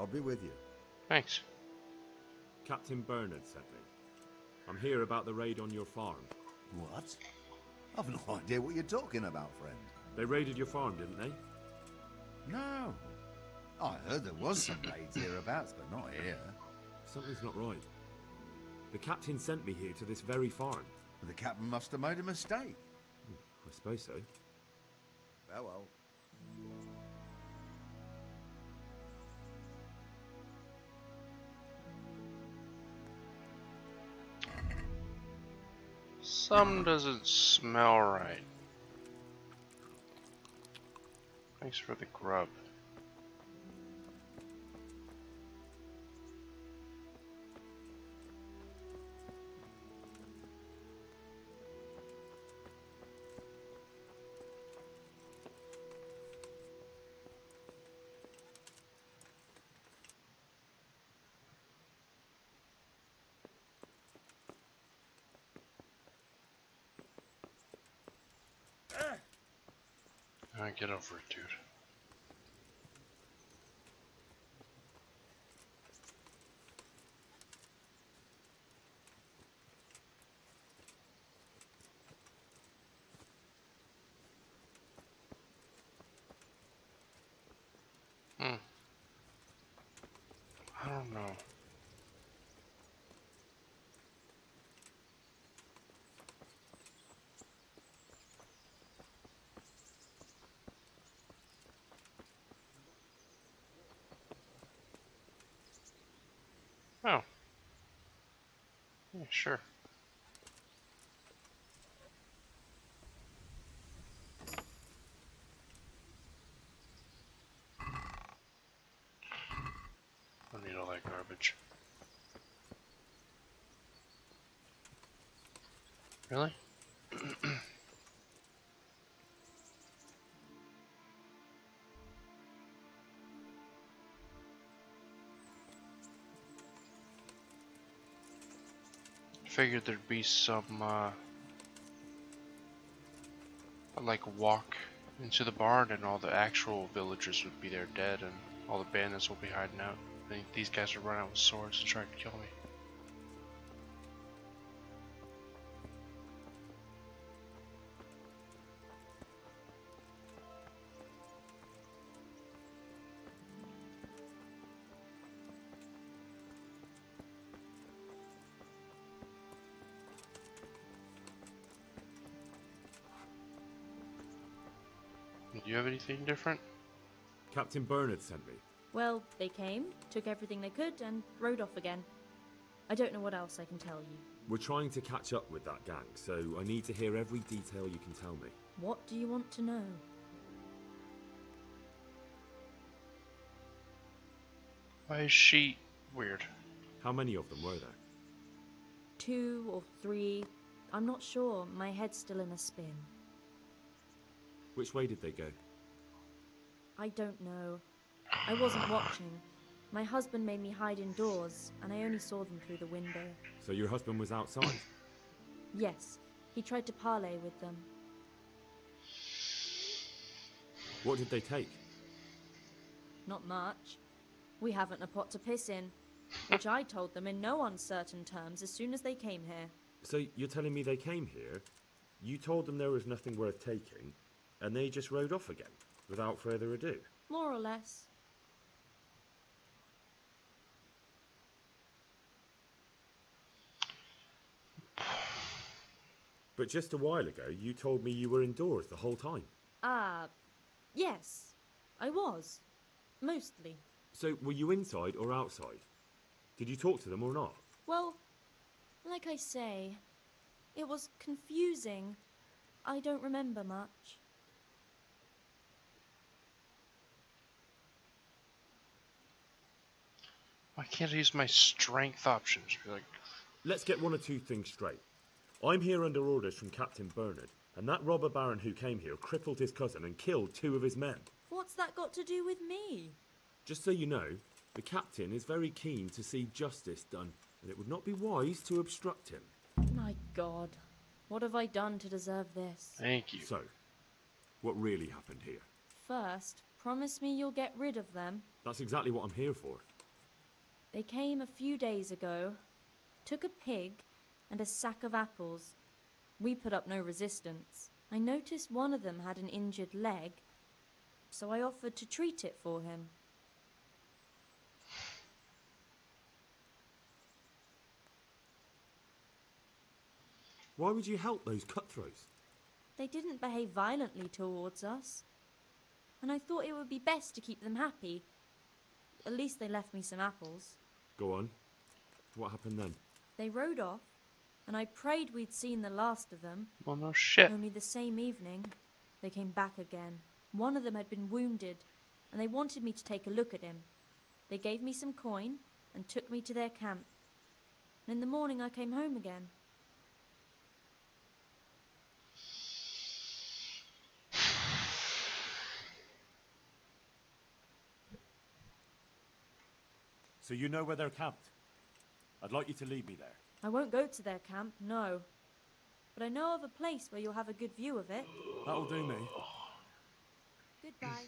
I'll be with you. Thanks. Captain Bernard sent me. I'm here about the raid on your farm. What? I've no idea what you're talking about, friend. They raided your farm, didn't they? No. I heard there was some raids hereabouts, but not here. Something's not right. The captain sent me here to this very farm. The captain must have made a mistake. I suppose so. Well. Some doesn't smell right. Thanks for the grub. Alright, get over it, dude. I don't know. Oh. Yeah, sure. I don't need all that garbage. Really? Figured there'd be some like walk into the barn and all the actual villagers would be there dead and all the bandits will be hiding out. I think these guys would run out with swords and try to kill me. Do you have anything different? Captain Bernard sent me. Well, they came, took everything they could, and rode off again. I don't know what else I can tell you. We're trying to catch up with that gang, so I need to hear every detail you can tell me. What do you want to know? Why is she weird? How many of them were there? 2 or 3. I'm not sure. My head's still in a spin. Which way did they go? I don't know. I wasn't watching. My husband made me hide indoors, and I only saw them through the window. So your husband was outside? Yes, he tried to parley with them. What did they take? Not much. We haven't a pot to piss in, which I told them in no uncertain terms as soon as they came here. So you're telling me they came here, you told them there was nothing worth taking, and they just rode off again, without further ado? More or less. But just a while ago, you told me you were indoors the whole time. Yes. I was. Mostly. So were you inside or outside? Did you talk to them or not? Well, like I say, it was confusing. I don't remember much. Why can't I use my strength options? Be like, Let's get one or two things straight. I'm here under orders from Captain Bernard, and that robber baron who came here crippled his cousin and killed 2 of his men. What's that got to do with me? Just so you know, the captain is very keen to see justice done, and it would not be wise to obstruct him. My God, what have I done to deserve this? thank you. So, what really happened here? First, promise me you'll get rid of them. That's exactly what I'm here for. They came a few days ago, took a pig and a sack of apples. We put up no resistance. I noticed one of them had an injured leg, so I offered to treat it for him. Why would you help those cutthroats? They didn't behave violently towards us, and I thought it would be best to keep them happy. At least they left me some apples. Go on. What happened then? They rode off, and I prayed we'd seen the last of them. Well, no shit. Only the same evening, they came back again. One of them had been wounded, and they wanted me to take a look at him. They gave me some coin and took me to their camp. And in the morning I came home again. So you know where they're camped? I'd like you to lead me there. I won't go to their camp, no. But I know of a place where you'll have a good view of it. That'll do me. Goodbye.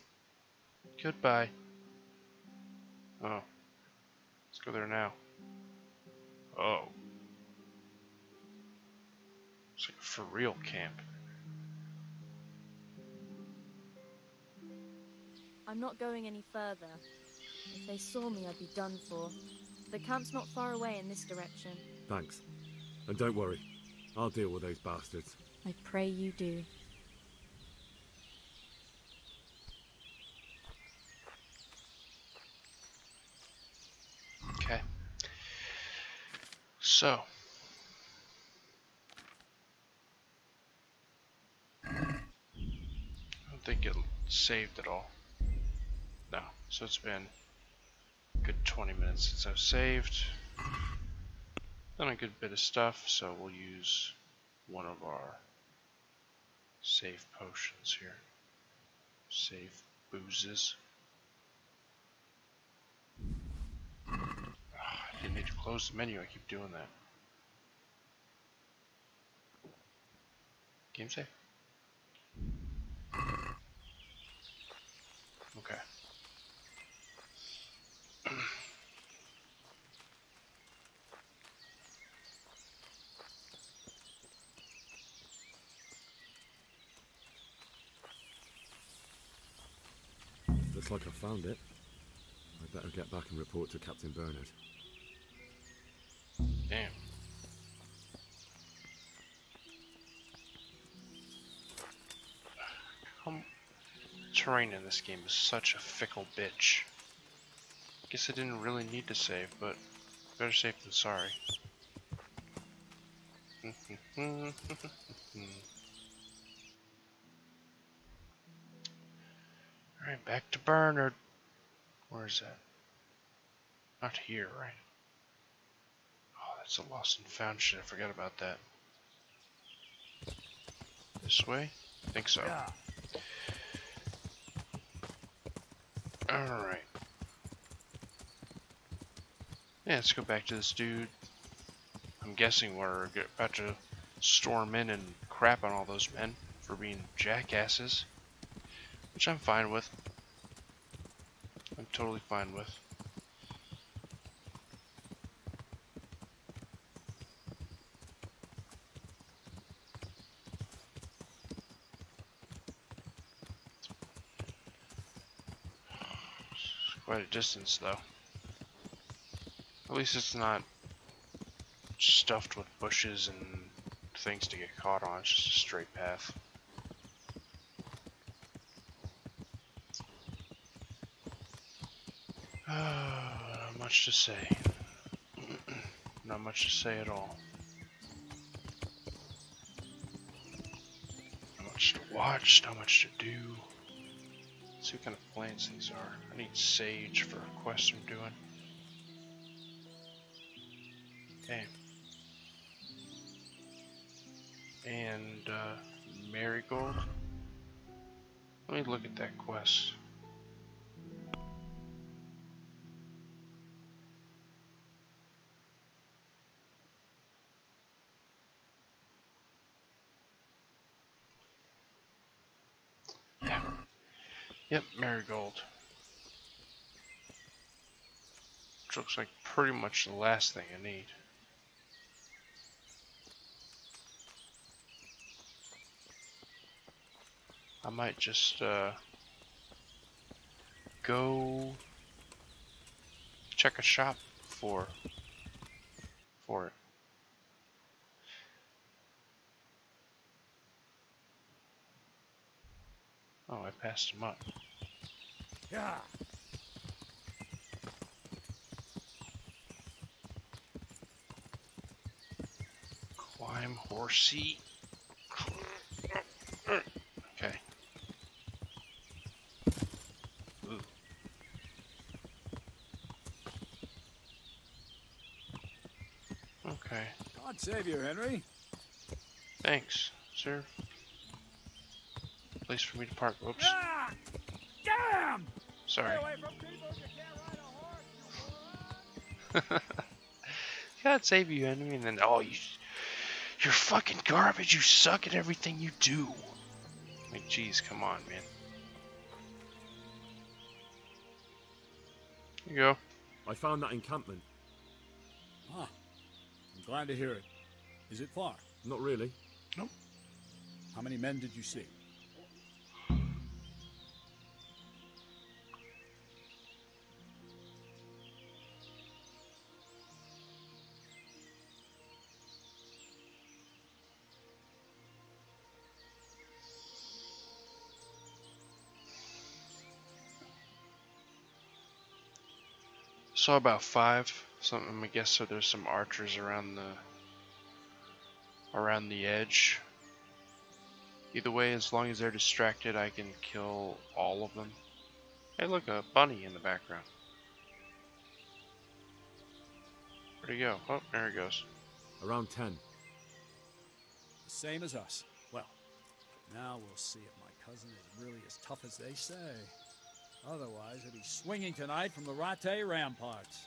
Goodbye. Oh. Let's go there now. Oh. It's like a for real camp. I'm not going any further. If they saw me, I'd be done for. The camp's not far away in this direction. Thanks. And don't worry. I'll deal with those bastards. I pray you do. Okay. So. I don't think it saved at all. No. So it's been a good 20 minutes since I've saved. Done a good bit of stuff, so we'll use one of our save potions here. Save boozes. I didn't need to close the menu, I keep doing that. Game save. Okay. Looks like I found it. I'd better get back and report to Captain Bernard. Damn. Terrain in this game is such a fickle bitch. Guess I didn't really need to save, but better safe than sorry. Alright, back to Bernard. Where is that? Not here, right? Oh, that's a lost and found shit. I forgot about that. This way? I think so. Yeah. Alright. Yeah, let's go back to this dude. I'm guessing we're about to storm in and crap on all those men for being jackasses. Which I'm fine with. I'm totally fine with. It's quite a distance though. At least it's not stuffed with bushes and things to get caught on. It's just a straight path. Not much to say. Not much to say at all. Not much to watch, not much to do. Let's see what kind of plants these are. I need sage for a quest I'm doing. Okay. And marigold. Let me look at that quest. Yeah. Yep, marigold. Which looks like pretty much the last thing I need. I might just go check a shop for it. Oh, I passed him up. Yeah. Climb, horsey. Okay. Ooh. Okay. God save you, Henry. Thanks, sir. Place for me to park. Oops. Ah! Damn! Sorry. Stay away from people. You can't ride a horse. God save you, enemy, and then you're fucking garbage. You suck at everything you do. Like, geez, come on, man. Here you go. I found that encampment. Ah, I'm glad to hear it. Is it far? Not really. Nope. How many men did you see? Saw about 5. Something, I guess. So there's some archers around the edge. Either way, as long as they're distracted, I can kill all of them. Hey, look, a bunny in the background. Where'd he go? Oh, there he goes. Around 10. The same as us. Well, now we'll see if my cousin is really as tough as they say. Otherwise, he'll be swinging tonight from the Rattay ramparts.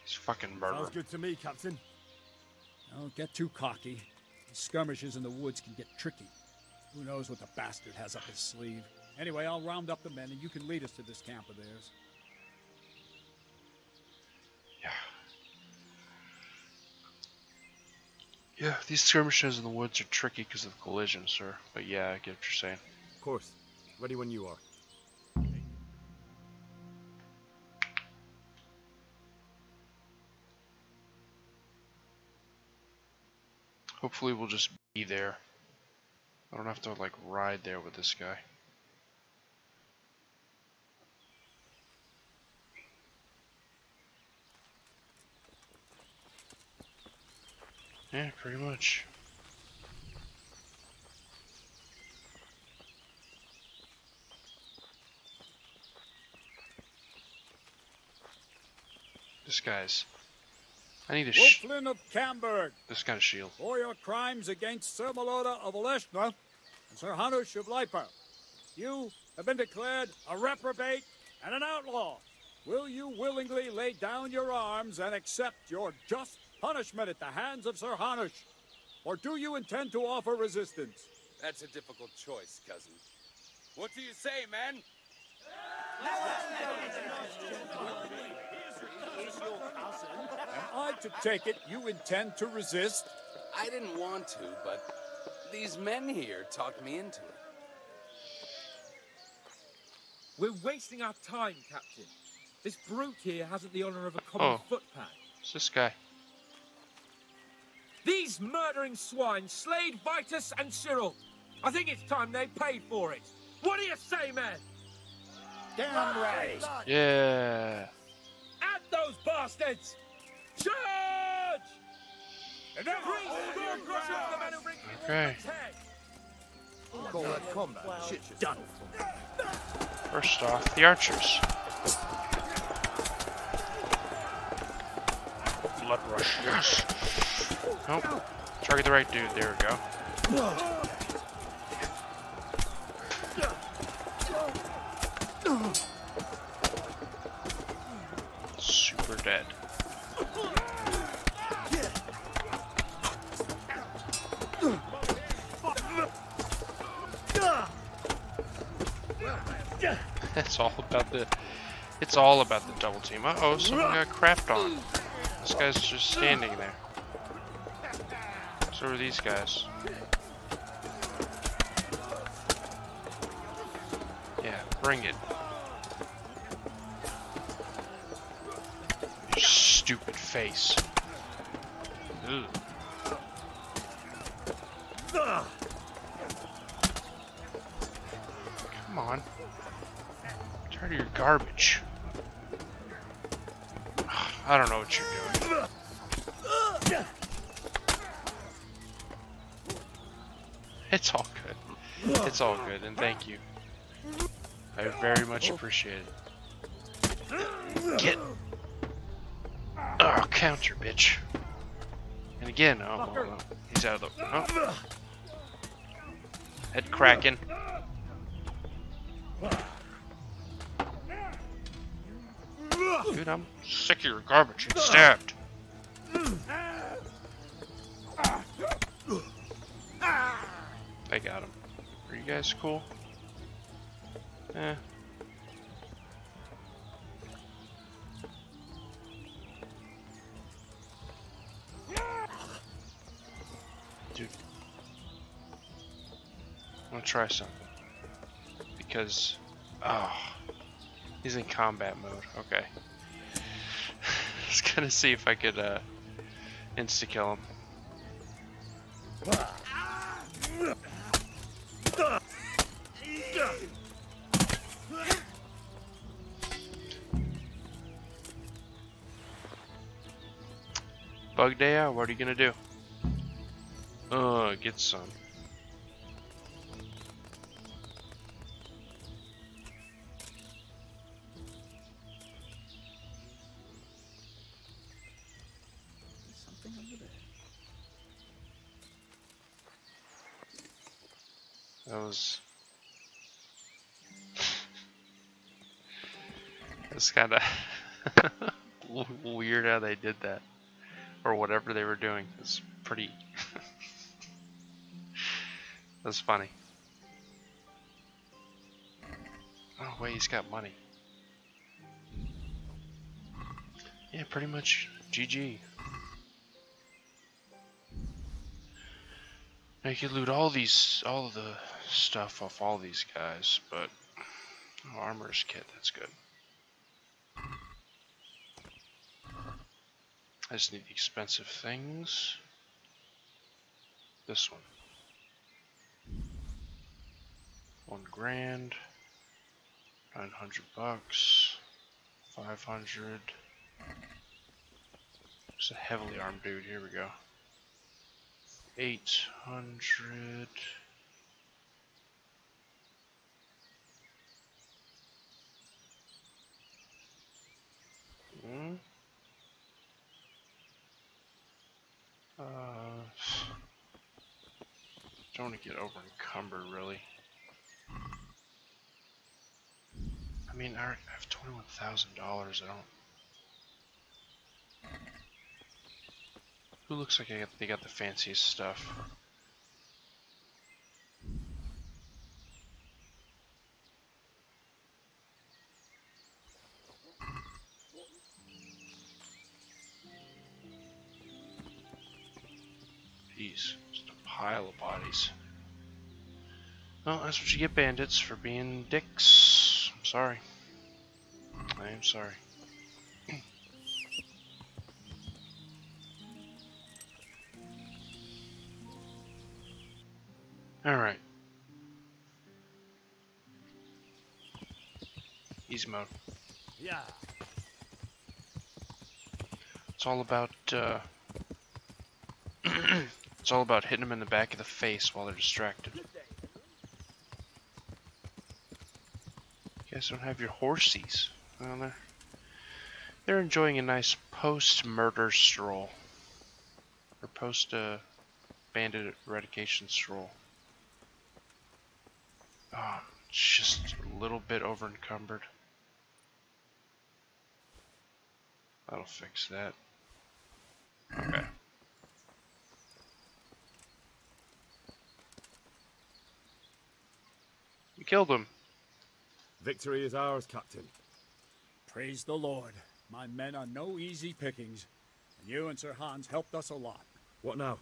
He's fucking murder. Sounds good to me, Captain. Don't get too cocky. The skirmishes in the woods can get tricky. Who knows what the bastard has up his sleeve. Anyway, I'll round up the men and you can lead us to this camp of theirs. Yeah, these skirmishes in the woods are tricky because of collision, sir. But yeah, I get what you're saying. Of course. Ready when you are. Hopefully we'll just be there. I don't have to, like, ride there with this guy. Yeah, pretty much. This guy's... I need a Wolflin of Camberg, this kind of shield. for your crimes against Sir Meloda of Oleshna and Sir Hanush of Leiper, you have been declared a reprobate and an outlaw. Will you willingly lay down your arms and accept your just punishment at the hands of Sir Hanush? Or do you intend to offer resistance? That's a difficult choice, cousin. What do you say, man? Am I to take it you intend to resist? I didn't want to, but these men here talked me into it. We're wasting our time, Captain. This brute here hasn't the honor of a common footpad. It's this guy. These murdering swine slayed Vitus and Cyril. I think it's time they paid for it. What do you say, man? Damn right. Yeah. At those bastards! Charge! Okay. Call that combat. Shit, done. First off, the archers. Blood rush. Yes. Nope. Target the right dude. There we go. Super dead. It's all about the double team. Uh-oh, someone got crapped on. This guy's just standing there. So are these guys. Yeah, bring it. Your stupid face. Ugh. Come on. I'm tired of your garbage. I don't know what you're doing. It's all good. It's all good, and thank you. I very much appreciate it. Get. Oh, counter, bitch. And again, oh, he's out of the. Oh. Head cracking. Dude, I'm sick of your garbage. Get stabbed. I got him. Are you guys cool? Eh. Dude. I'm gonna try something. Because... Oh. He's in combat mode. Okay. I was gonna see if I could, insta-kill him. Bug day out, what are you gonna do? Get some. Something over there. That was kind of weird how they did that, or whatever they were doing. It's pretty. That's funny. Oh wait, he's got money. Yeah, pretty much GG. Now you could loot all of the stuff off all these guys, but oh, armor's kit, that's good. I just need the expensive things. This one. 1 grand. 900 bucks. 500. It's a heavily armed dude. Here we go. 800. Don't want to get over encumbered, really. I mean, I have $21,000. I don't. Who looks like they got the fanciest stuff? Jeez, just a pile of bodies. Well, that's what you get, bandits, for being dicks. I'm sorry. I am sorry. Alright. Easy mode. Yeah. It's all about, it's all about hitting them in the back of the face while they're distracted. You guys don't have your horsies. Well, they're enjoying a nice post-murder stroll. Or post-bandit eradication stroll. Oh, it's just a little bit over-encumbered. That'll fix that. Okay. We killed him. Victory is ours, Captain. Praise the Lord. My men are no easy pickings, and you and Sir Hans helped us a lot. What now?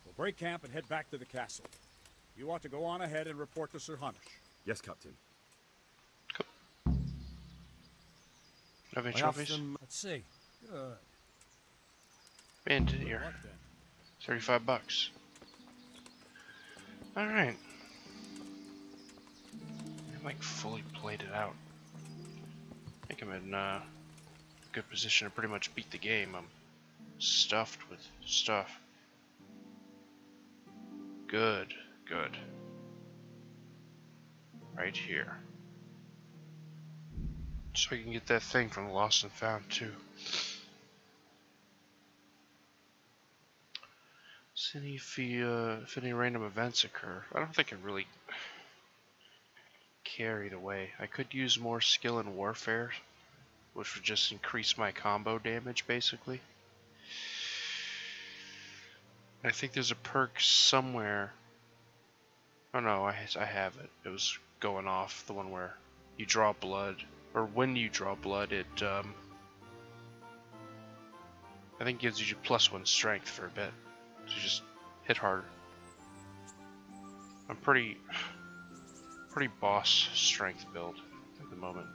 We'll break camp and head back to the castle. You ought to go on ahead and report to Sir Hanush. Yes, Captain. Have any I have trophies? some... Let's see. Good. Bandit Good here. luck, then. 35 bucks. Alright. I'm like fully played it out. I think I'm in a good position to pretty much beat the game. I'm stuffed with stuff. Good, good. Right here. So I can get that thing from the Lost and Found too. See if any random events occur. I don't think I really care either way. I could use more skill in warfare, which would just increase my combo damage basically. I think there's a perk somewhere. Oh no, I have it. It was going off, the one where you draw blood, or when you draw blood, it I think gives you +1 strength for a bit. So you just hit harder. I'm pretty boss strength build at the moment.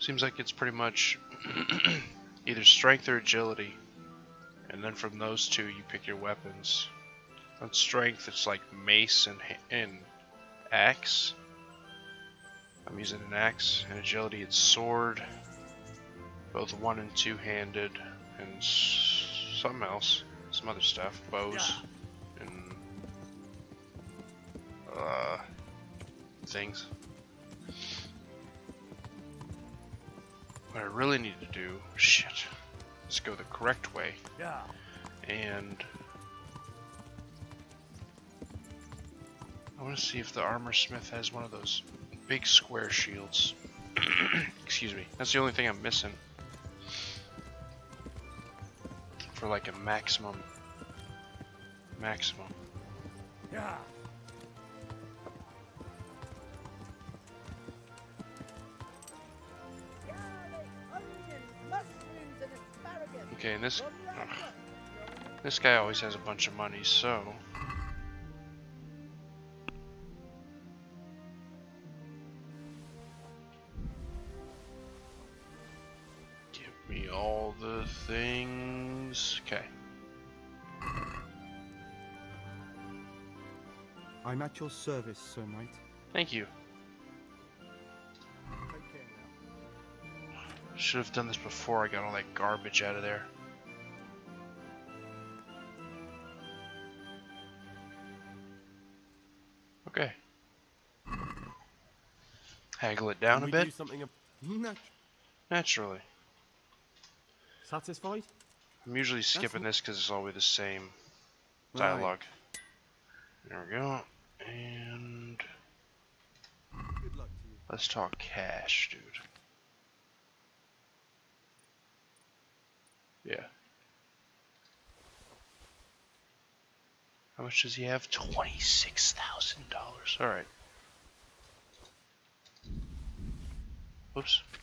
Seems like it's pretty much either strength or agility, and then from those two you pick your weapons. On strength it's like mace and axe. I'm using an axe. And agility it's sword, both 1- and 2-handed, and something else, some other stuff, bows and things. What I really need to do, shit, is go the correct way. Yeah. And I want to see if the armor smith has one of those big square shields. Excuse me. That's the only thing I'm missing for like a maximum. Yeah. Okay, and this guy always has a bunch of money, so give me all the things. Okay. I'm at your service, Sir Knight. Thank you. Take care now. Should have done this before I got all that garbage out of there. Okay. Haggle it down Can a we bit. do something Naturally. satisfied? I'm usually skipping this because it's always the same dialogue. There we go. And Good luck to you. let's talk cash, dude. Yeah. How much does he have? $26,000. Alright. Whoops. What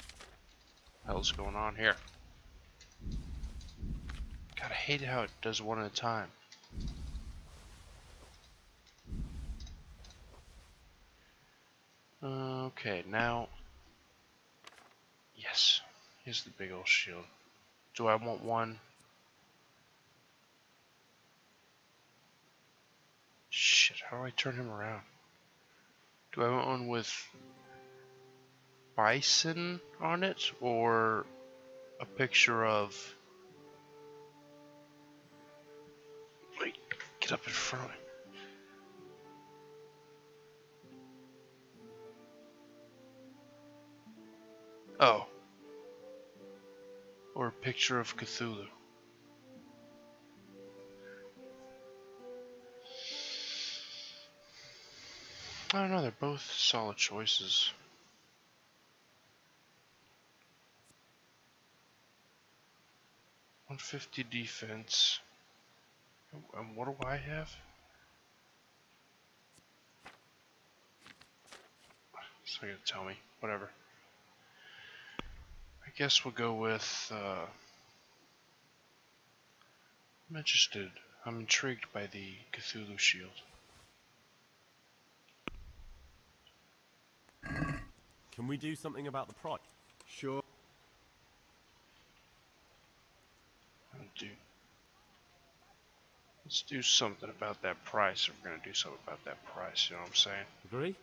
the hell's going on here? God, I hate how it does one at a time. Okay, now... Yes. Here's the big old shield. Do I want one? Shit, how do I turn him around? Do I want one with bison on it, or a picture of... Wait, get up in front of me. Oh. Or a picture of Cthulhu. I don't know, they're both solid choices. 150 defense. And what do I have? It's not gonna tell me. Whatever. I guess we'll go with. I'm interested. I'm intrigued by the Cthulhu shield. Can we do something about the price? Sure. Let's do something about that price. We're gonna do something about that price. You know what I'm saying? Agree?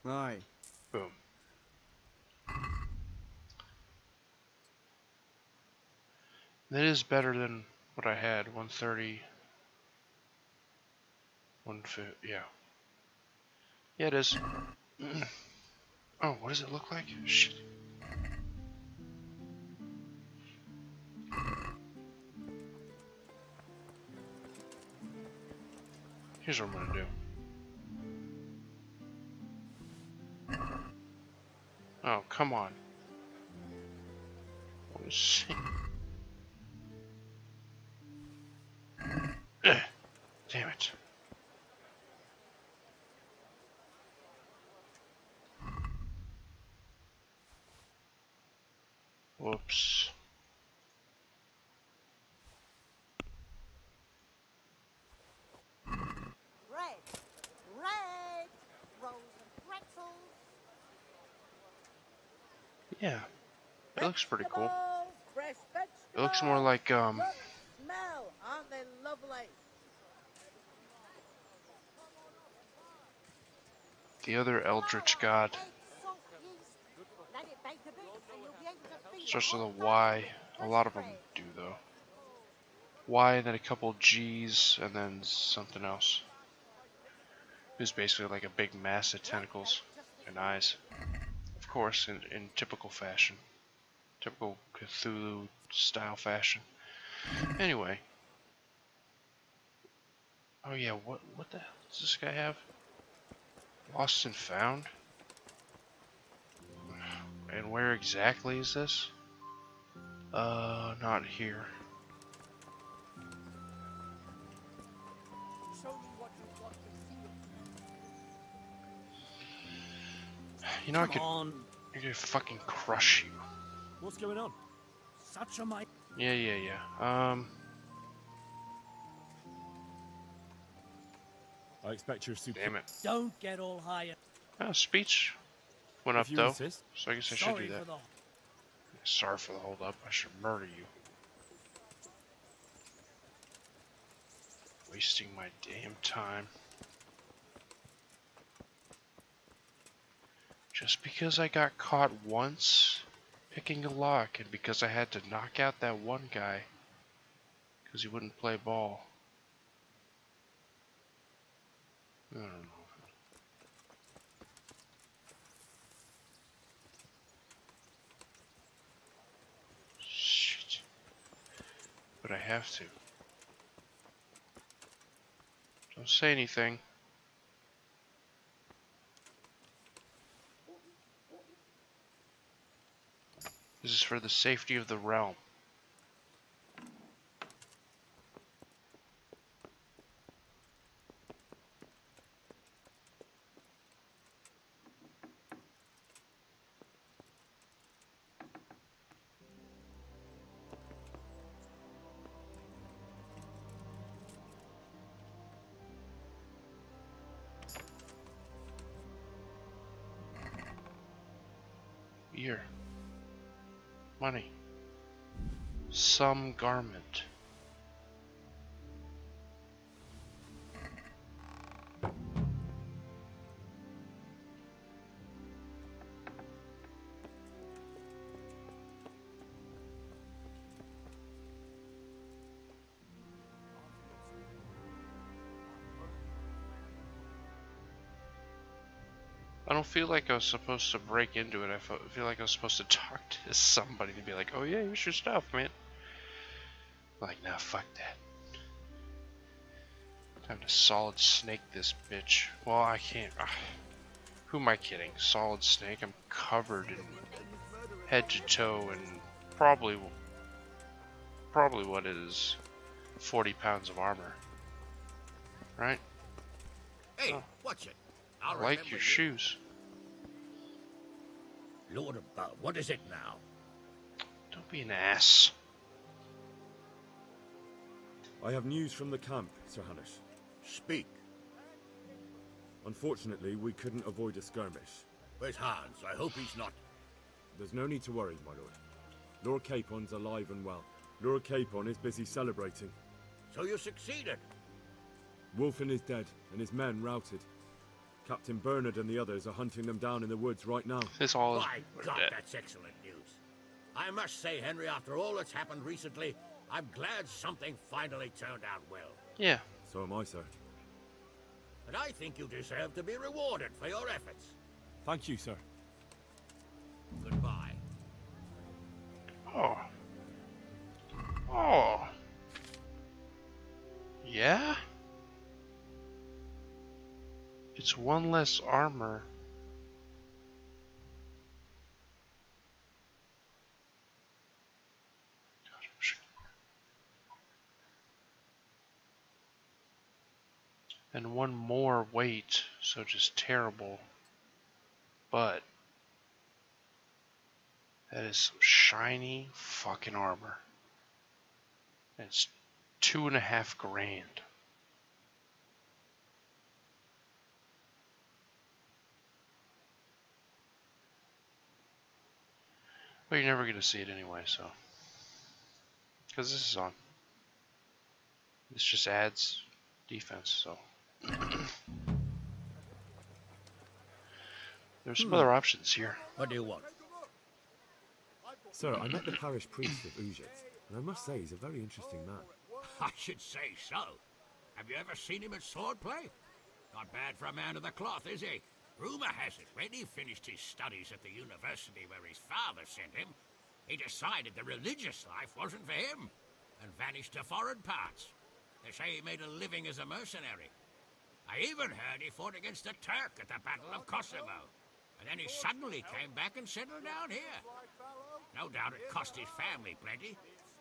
Aye. Boom. That is better than what I had. 130. 150. Yeah. Yeah, it is. Oh, what does it look like? Shit. Here's what I'm gonna do. Oh, come on. What is shit? Damn it. Whoops. Red, rolls and pretzels. Yeah. It looks pretty cool. Fresh vegetables. It looks more like, Look, smell, aren't they lovely? the other Eldritch God. Let it bake a bit and you'll be able to feed Starts with a the whole Y. family. A lot of them do, though. Y, and then a couple G's, and then something else. It's basically like a big mass of tentacles and eyes. Of course, in typical fashion. Typical Cthulhu style fashion. Anyway. Oh yeah, what the hell does this guy have? Lost and found? And where exactly is this? Not here. Show me what you want to see. You know, I could fucking crush you. What's going on? Such a might. Yeah. I expect you're super. Damn it. Don't get all high. Speech went up If you though, insist. so I guess I should Sorry do that. for the. Sorry for the hold up. I should murder you. Wasting my damn time. Just because I got caught once picking a lock, and because I had to knock out that one guy because he wouldn't play ball. I don't know. Shit. But I have to. Don't say anything. This is for the safety of the realm. Year. Money. Some garment. I don't feel like I was supposed to break into it. I feel like I was supposed to talk to somebody to be like, oh yeah, here's your stuff, man. Like, nah, fuck that. Time to solid snake this bitch. Well, I can't. Who am I kidding? Solid snake? I'm covered in head to toe in probably what is 40 pounds of armor, right? Hey, Oh. watch it. I like your shoes. Lord above, what is it now? Don't be an ass. I have news from the camp, Sir Hanush. Speak. Unfortunately, we couldn't avoid a skirmish. Where's Hans? I hope he's not... There's no need to worry, my lord. Lord Capon's alive and well. Lord Capon is busy celebrating. So you succeeded? Wolfen is dead, and his men routed. Captain Bernard and the others are hunting them down in the woods right now. This all is My God, that's excellent news. I must say, Henry, after all that's happened recently, I'm glad something finally turned out well. Yeah. So am I, sir. And I think you deserve to be rewarded for your efforts. Thank you, sir. Goodbye. Oh. Oh. Yeah? It's one less armor. And one more weight, so just terrible. But that is some shiny fucking armor. And it's 2.5 grand. Well, you're never gonna see it anyway, so. Because this is on. This just adds defense, so. There's some other options here. What do you want? Sir, I met the parish priest of Uzhitz, and I must say he's a very interesting man. I should say so. Have you ever seen him at swordplay? Not bad for a man of the cloth, is he? Rumor has it, when he finished his studies at the university where his father sent him, he decided the religious life wasn't for him, and vanished to foreign parts. They say he made a living as a mercenary. I even heard he fought against the Turk at the Battle of Kosovo. And then he suddenly came back and settled down here. No doubt it cost his family plenty,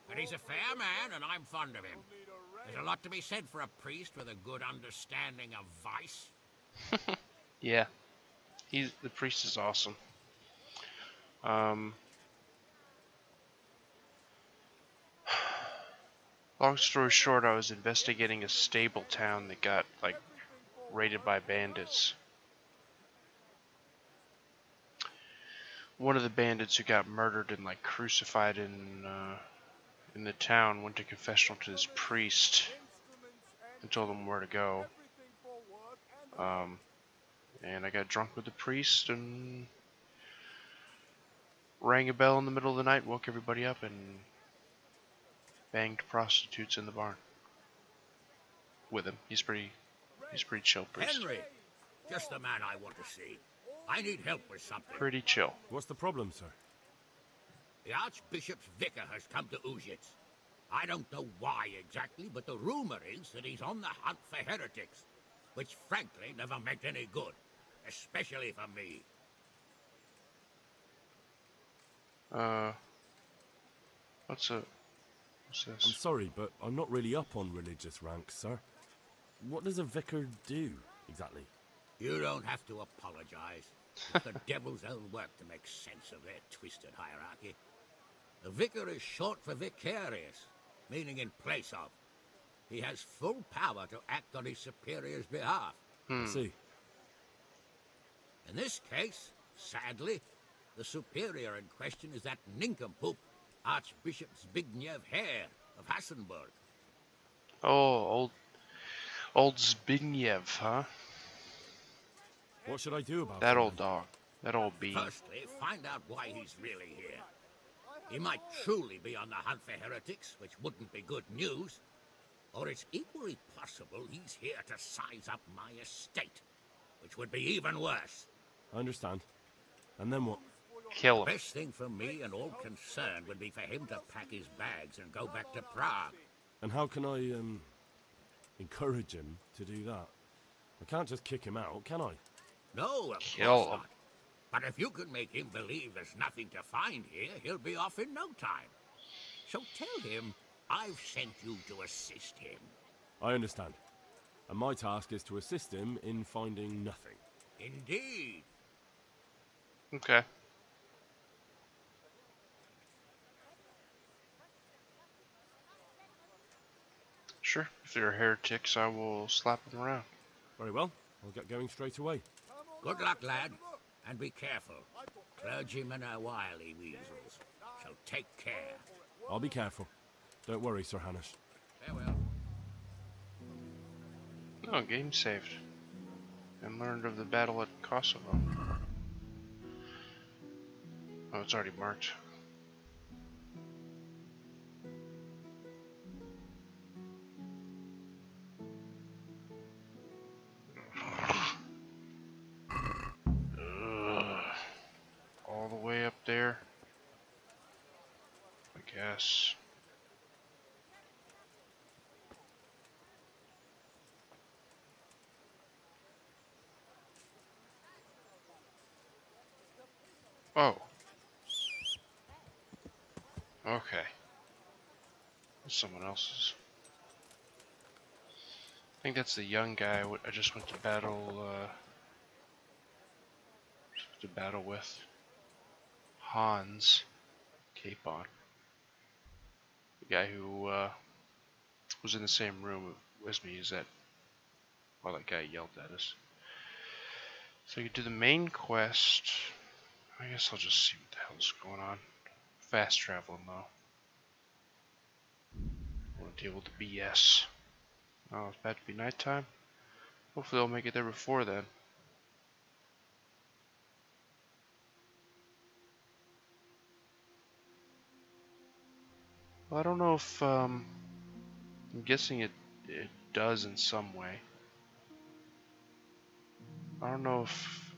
but he's a fair man and I'm fond of him. There's a lot to be said for a priest with a good understanding of vice. Yeah. The priest is awesome. Long story short, I was investigating a stable town that got, like, raided by bandits. One of the bandits who got murdered and, like, crucified in the town went to confessional to this priest and told him where to go. And I got drunk with the priest and rang a bell in the middle of the night, woke everybody up, and banged prostitutes in the barn with him. He's pretty chill priest. Henry, just the man I want to see. I need help with something. Pretty chill. What's the problem, sir? The Archbishop's vicar has come to Uzhitz. I don't know why exactly, but the rumor is that he's on the hunt for heretics, which frankly never meant any good, especially for me. What's this? I'm sorry, but I'm not really up on religious ranks, sir. What does a vicar do, exactly? You don't have to apologize. It's the devil's own work to make sense of their twisted hierarchy. The vicar is short for vicarious, meaning in place of. He has full power to act on his superior's behalf. I see. In this case, sadly, the superior in question is that nincompoop, Archbishop Zbigniew Hare of Hassenburg. Oh, old Zbigniew, huh? What should I do about that him? old dog? That old bean. Firstly, find out why he's really here. He might truly be on the hunt for heretics, which wouldn't be good news. Or it's equally possible he's here to size up my estate, which would be even worse. I understand. And then what? Kill him. The best thing for me and all concerned would be for him to pack his bags and go back to Prague. And how can I, encourage him to do that? I can't just kick him out, can I? No, of Kill course him. not. But if you can make him believe there's nothing to find here, he'll be off in no time. So tell him I've sent you to assist him. I understand. And my task is to assist him in finding nothing. Indeed. Okay. Sure. If they're heretics, I will slap them around. Very well. I'll get going straight away. Good luck, lad. And be careful. Clergymen are wily weasels. So take care. I'll be careful. Don't worry, Sir Hanush. Farewell. Oh, game saved. And learned of the battle at Kosovo. Oh, it's already marked. All the way up there. I guess. Oh. Okay. That's someone else's. I think that's the young guy I just went to battle with. Hans Capon. The guy who was in the same room with me is that while that guy yelled at us. So you do the main quest. I guess I'll just see what the hell's going on. Fast traveling though. I want to deal with the BS. Oh, it's about to be nighttime. Hopefully I'll make it there before then. Well, I don't know if I'm guessing it does in some way. I don't know if,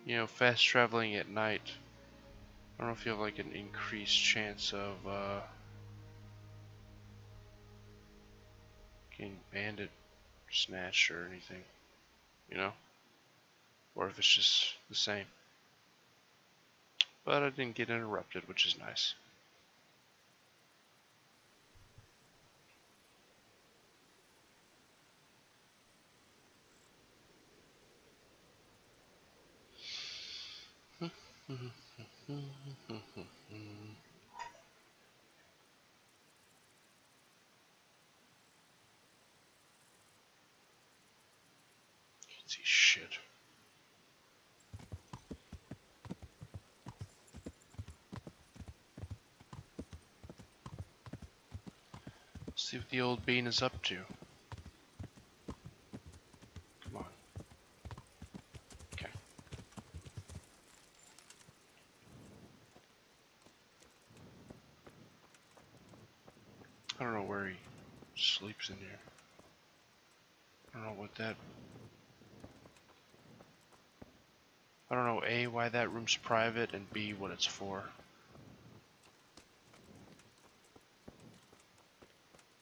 you know, fast traveling at night, I don't know if you have like an increased chance of getting bandit snatched or anything, you know, or if it's just the same. But I didn't get interrupted, which is nice. Can't see shit. See what the old bean is up to. Come on. Okay. I don't know where he sleeps in here. I don't know what that... I don't know A, why that room's private, and B, what it's for.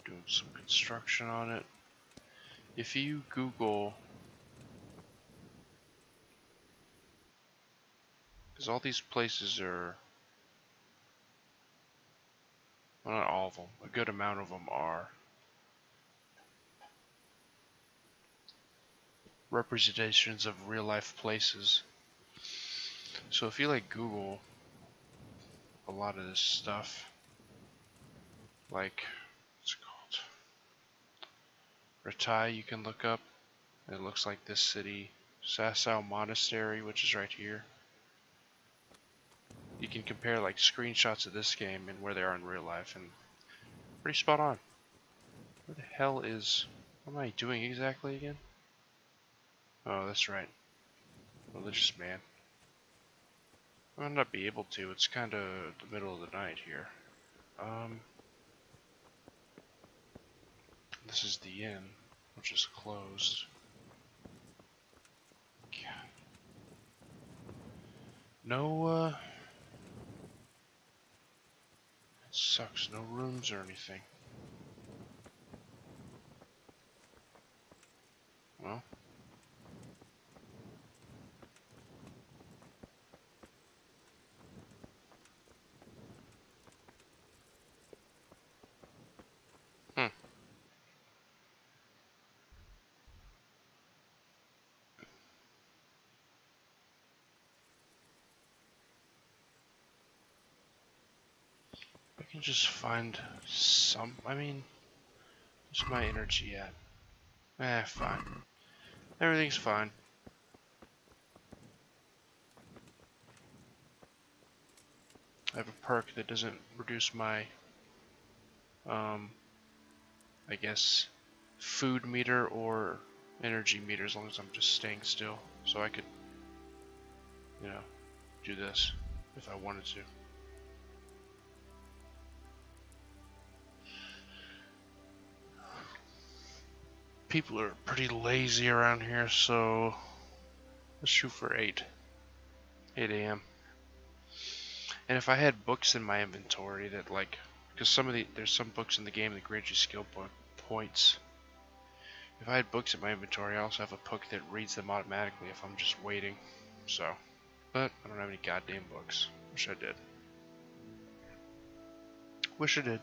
Doing some construction on it. If you Google, because all these places are, well, not all of them, a good amount of them are representations of real life places. So if you like Google a lot of this stuff, like, what's it called? Ratai, you can look up. It looks like this city. Sasau Monastery, which is right here. You can compare like screenshots of this game and where they are in real life, and pretty spot on. Where the hell is... What am I doing exactly again? Oh, that's right. Religious man. I might not be able to. It's kind of the middle of the night here. This is the inn, which is closed. God. No, it sucks. No rooms or anything. Well. Just find some. I mean, where's my energy at? Fine. Everything's fine. I have a perk that doesn't reduce my, I guess, food meter or energy meter as long as I'm just staying still. So I could, you know, do this if I wanted to. People are pretty lazy around here, so let's shoot for 8 a.m. And if I had books in my inventory that, like, because there's some books in the game that grant you skill points. If I had books in my inventory, I also have a book that reads them automatically if I'm just waiting. So, but I don't have any goddamn books. Wish I did. Wish I did.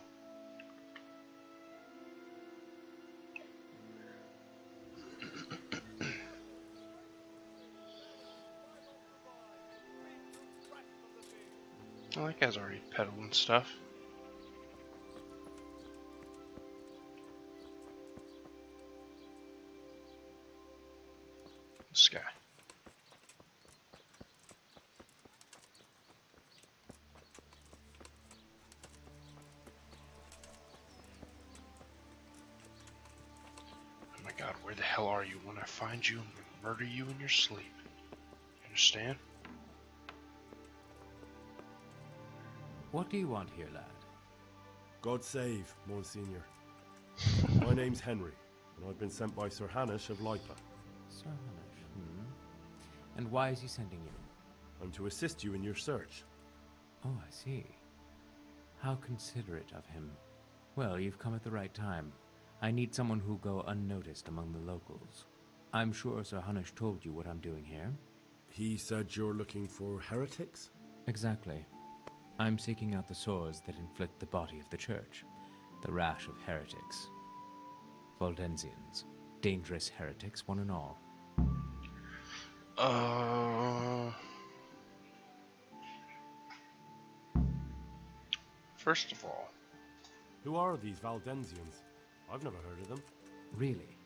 Well, that guy's already peddling stuff. This guy. Oh my god, where the hell are you? When I find you, I'm gonna murder you in your sleep. You understand? What do you want here, lad? God save, Monsignor. My name's Henry, and I've been sent by Sir Hanish of Lipa. Sir Hanish, And why is he sending you? I'm to assist you in your search. Oh, I see. How considerate of him. Well, you've come at the right time. I need someone who'll go unnoticed among the locals. I'm sure Sir Hanish told you what I'm doing here. He said you're looking for heretics? Exactly. I'm seeking out the sores that inflict the body of the church. The rash of heretics. Valdensians. Dangerous heretics, one and all. First of all, who are these Valdensians? I've never heard of them. Really?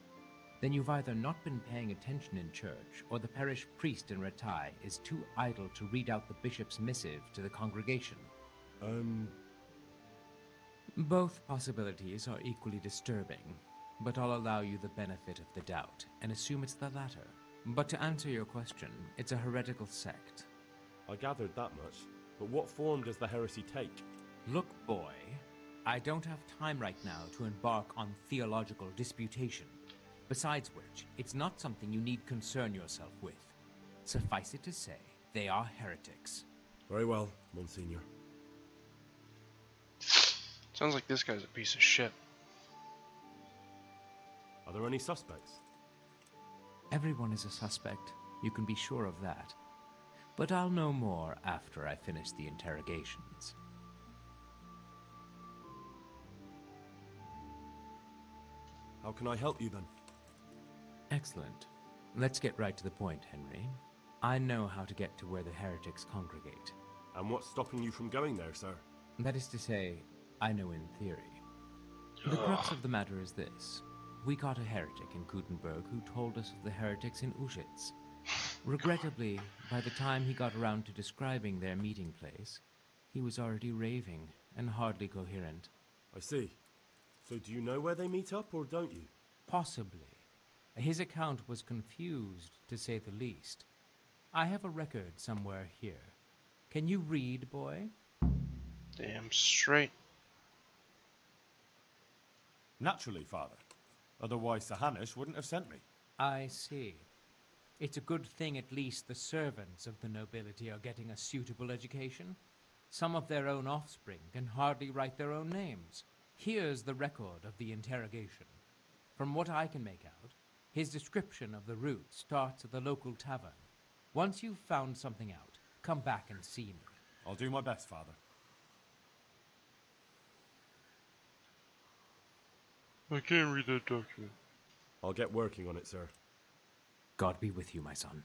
Then you've either not been paying attention in church, or the parish priest in Ratai is too idle to read out the bishop's missive to the congregation. Both possibilities are equally disturbing, but I'll allow you the benefit of the doubt and assume it's the latter. But to answer your question, it's a heretical sect. I gathered that much, but what form does the heresy take? Look, boy, I don't have time right now to embark on theological disputation. Besides which, it's not something you need concern yourself with. Suffice it to say, they are heretics. Very well, Monsignor. Sounds like this guy's a piece of shit. Are there any suspects? Everyone is a suspect. You can be sure of that. But I'll know more after I finish the interrogations. How can I help you then? Excellent. Let's get right to the point, Henry. I know how to get to where the heretics congregate. And what's stopping you from going there, sir? That is to say, I know in theory. The crux of the matter is this. We caught a heretic in Gutenberg who told us of the heretics in Ushitz. Regrettably, by the time he got around to describing their meeting place, he was already raving and hardly coherent. I see. So do you know where they meet up, or don't you? Possibly. His account was confused, to say the least. I have a record somewhere here. Can you read, boy? Damn straight. Naturally, Father. Otherwise, Sir Hanish wouldn't have sent me. I see. It's a good thing at least the servants of the nobility are getting a suitable education. Some of their own offspring can hardly write their own names. Here's the record of the interrogation. From what I can make out, his description of the route starts at the local tavern. Once you've found something out, come back and see me. I'll do my best, Father. I can't read that document. I'll get working on it, sir. God be with you, my son.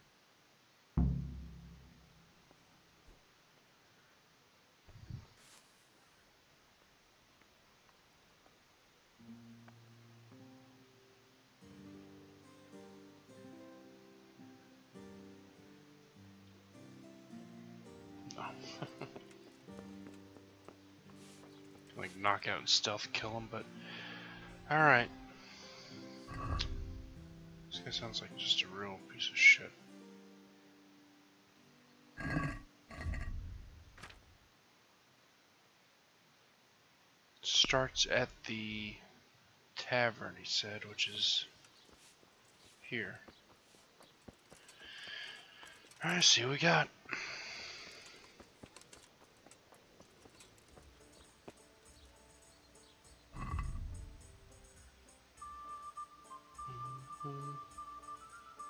knock out and stealth kill him, but alright. This guy sounds like just a real piece of shit. Starts at the tavern, he said, which is here. Alright, see what we got.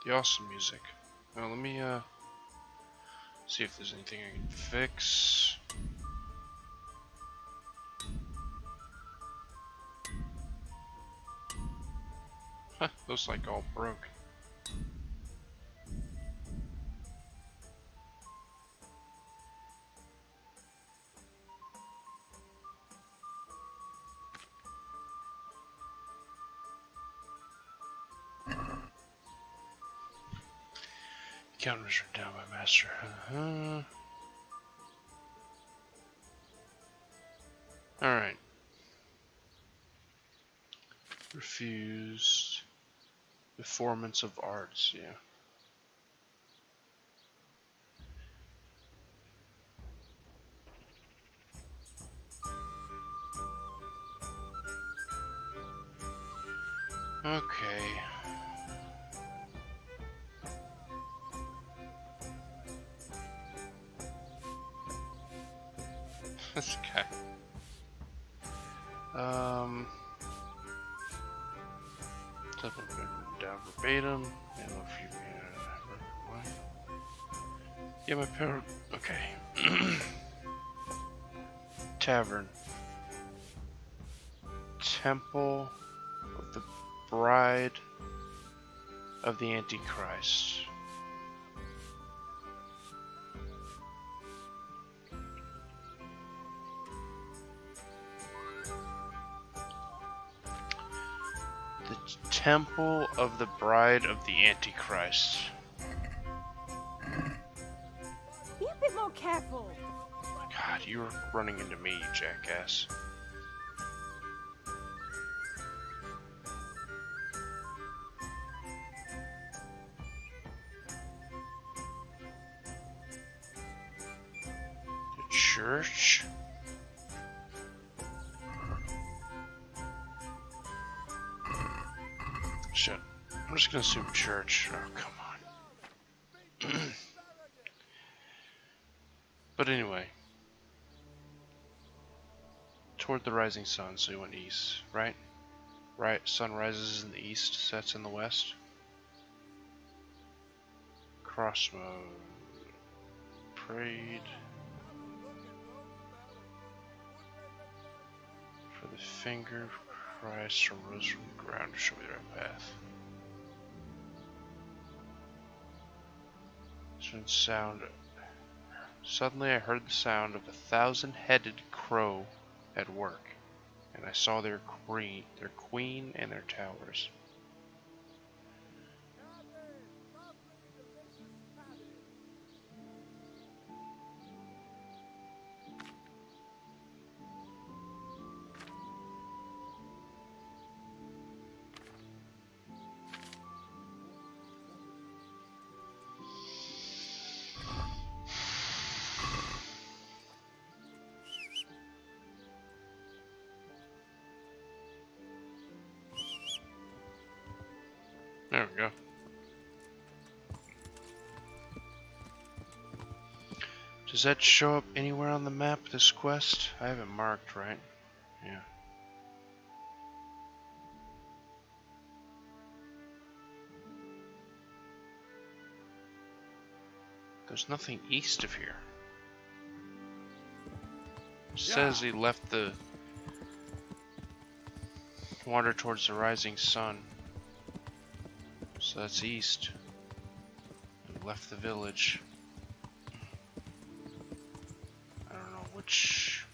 The awesome music. Now let me see if there's anything I can fix. Huh, looks like all broke. Counters are down by master. Alright. Refused. Performance of arts, yeah. Okay. This guy. Down verbatim. I don't know if you yeah, my parent. Okay. Tavern. Temple of the Bride of the Antichrist. The Temple of the Bride of the Antichrist. Be a bit more careful. God, you were running into me, you jackass. The church? Shit. I'm just gonna assume church. Oh, come on. But anyway. Toward the rising sun, so we went east, right? Right, sun rises in the east, sets in the west. Cross mode. Prayed. For the finger of Christ arose from the ground to show me the right path. Suddenly I heard the sound of 1,000-headed crow at work, and I saw their queen and their towers. There we go. Does that show up anywhere on the map, this quest? I have it marked, right? Yeah. There's nothing east of here. It says he left the... wander towards the rising sun. So that's east. He left the village. I don't know which...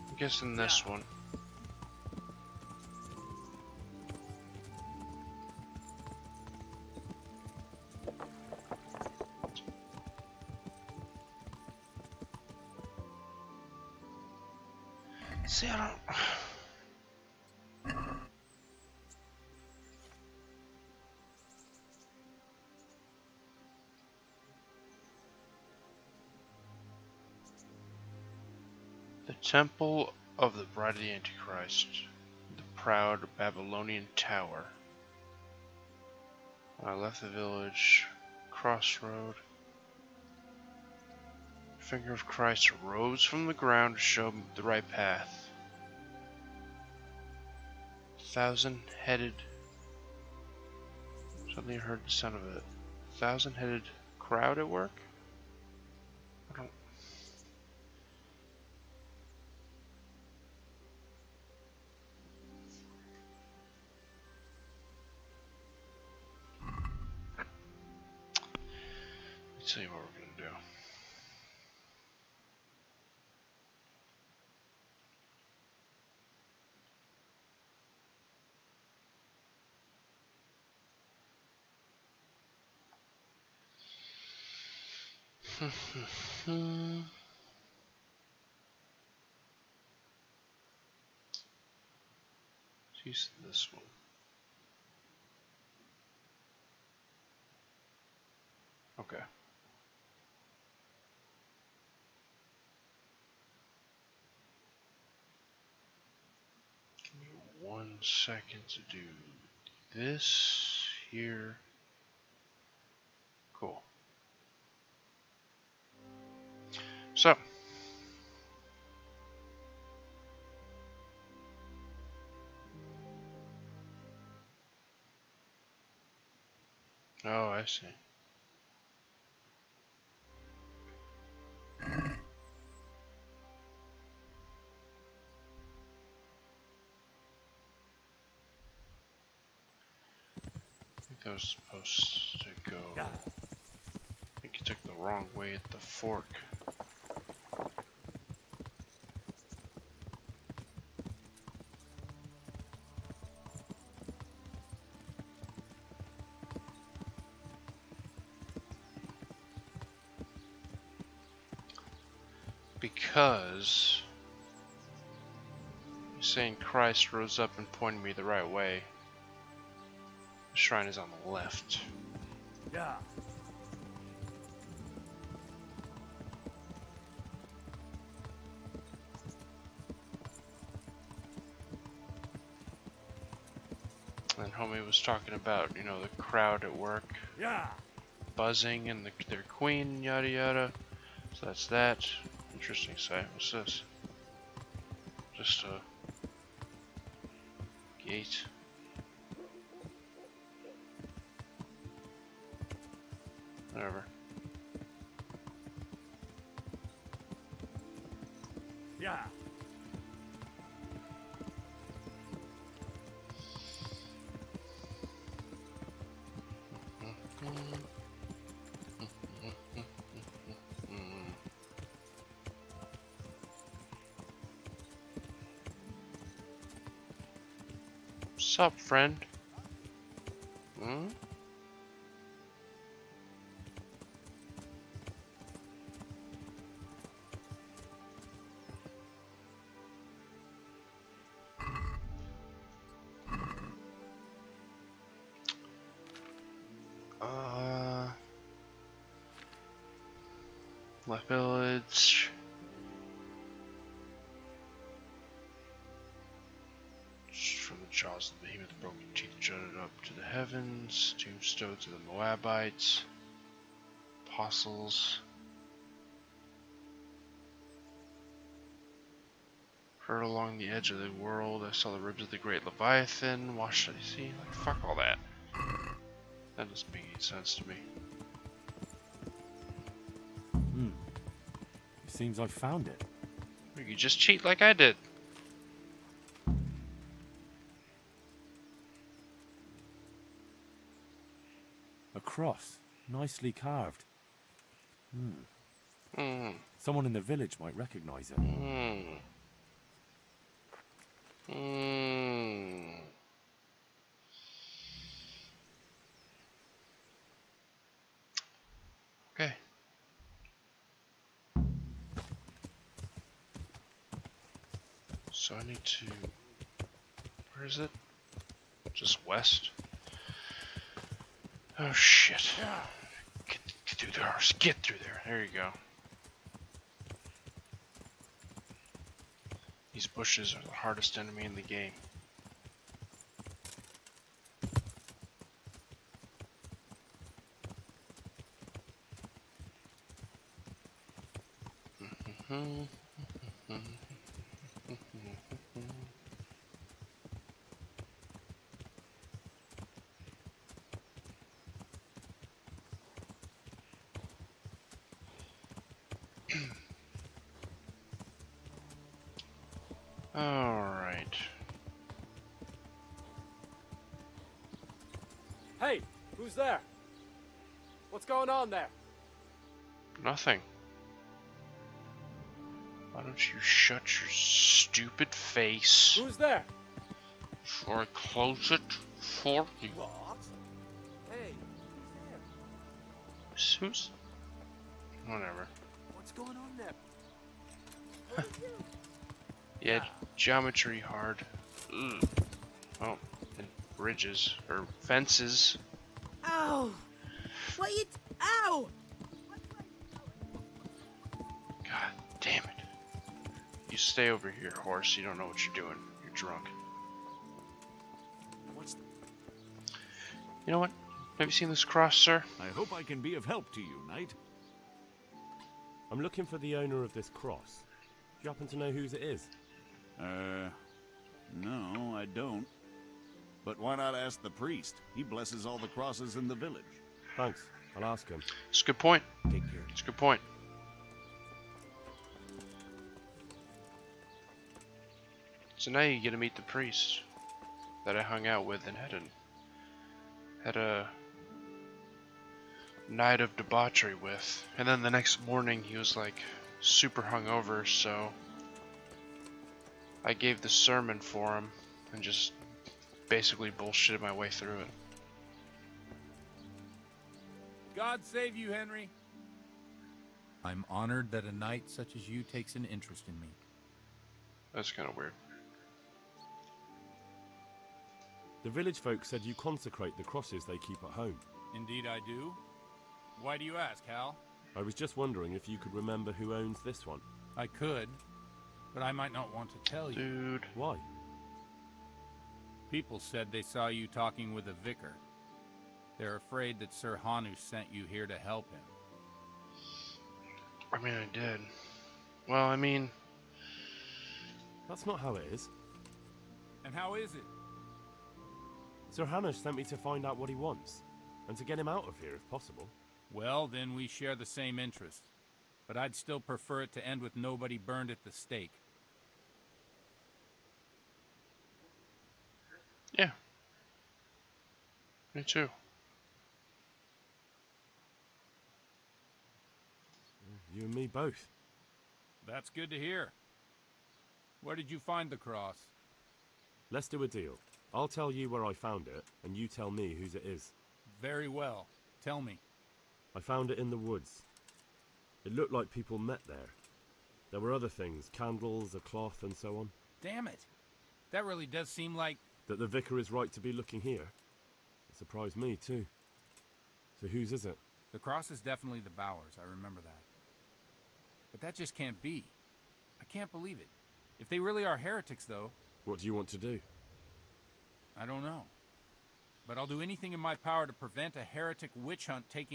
I'm guessing this one. See, I don't... The Temple of the Bride of the Antichrist. The proud Babylonian tower. When I left the village, crossroad. Finger of Christ rose from the ground to show me the right path. Thousand-headed... Suddenly I heard the sound of a thousand-headed crowd at work? I don't... Let's see what we're gonna do. Use this one. Okay. Give me 1 second to do this here. Cool. So. Oh, I see. I think I was supposed to go. I think you took the wrong way at the fork. Because you're saying Christ rose up and pointed me the right way. The shrine is on the left. Yeah. And homie was talking about, you know, the crowd at work. Yeah. Buzzing and their queen, yada yada. So that's that. Interesting sight. What's this? Just a gate. Whatever. Yeah. Sup, friend? Hmm? Left village. From the jaws of the behemoth, the broken teeth jutted up to the heavens. Tombstones of the Moabites. Apostles. Heard along the edge of the world, I saw the ribs of the great Leviathan. Washed the sea. Like, fuck all that. That doesn't make any sense to me. It seems I found it. You just cheat like I did. A cross, nicely carved. Someone in the village might recognize it. Okay. So I need to... Where is it? Just west? Oh shit. Get through there. Get through there. There you go. These bushes are the hardest enemy in the game. Alright. Hey, who's there? What's going on there? Nothing. Why don't you shut your stupid face? Who's there? Before I close it for you. What? Hey, Who's? Whatever. what's going on there? Yeah, geometry hard. Ugh. Oh, and bridges or fences. Ow! What you... Ow! God damn it. You stay over here, horse. You don't know what you're doing. You're drunk. What's the... You know what? Have you seen this cross, sir? I hope I can be of help to you, knight. I'm looking for the owner of this cross. Do you happen to know whose it is? No, I don't. But why not ask the priest? He blesses all the crosses in the village. Thanks. I'll ask him. It's a good point. Take care. It's a good point. So now you get to meet the priest that I hung out with and had a night of debauchery with. And then the next morning he was like super hungover, so I gave the sermon for him and just basically bullshitted my way through it. God save you, Henry. I'm honored that a knight such as you takes an interest in me. That's kind of weird. The village folk said you consecrate the crosses they keep at home. Indeed I do. Why do you ask, Hal? I was just wondering if you could remember who owns this one. I could, but I might not want to tell you. Dude. Why? People said they saw you talking with a vicar. They're afraid that Sir Hanu sent you here to help him. I mean, I did. Well, I mean... That's not how it is. And how is it? Sir Hamish sent me to find out what he wants, and to get him out of here if possible. Well, then we share the same interest. But I'd still prefer it to end with nobody burned at the stake. Yeah. Me too. You and me both. That's good to hear. Where did you find the cross? Let's do a deal. I'll tell you where I found it, and you tell me whose it is. Very well. Tell me. I found it in the woods. It looked like people met there. There were other things, candles, a cloth, and so on. Damn it. That really does seem like... That the vicar is right to be looking here. It surprised me, too. So whose is it? The cross is definitely the Bowers, I remember that. But that just can't be. I can't believe it. If they really are heretics, though... What do you want to do? I don't know. But I'll do anything in my power to prevent a heretic witch hunt taking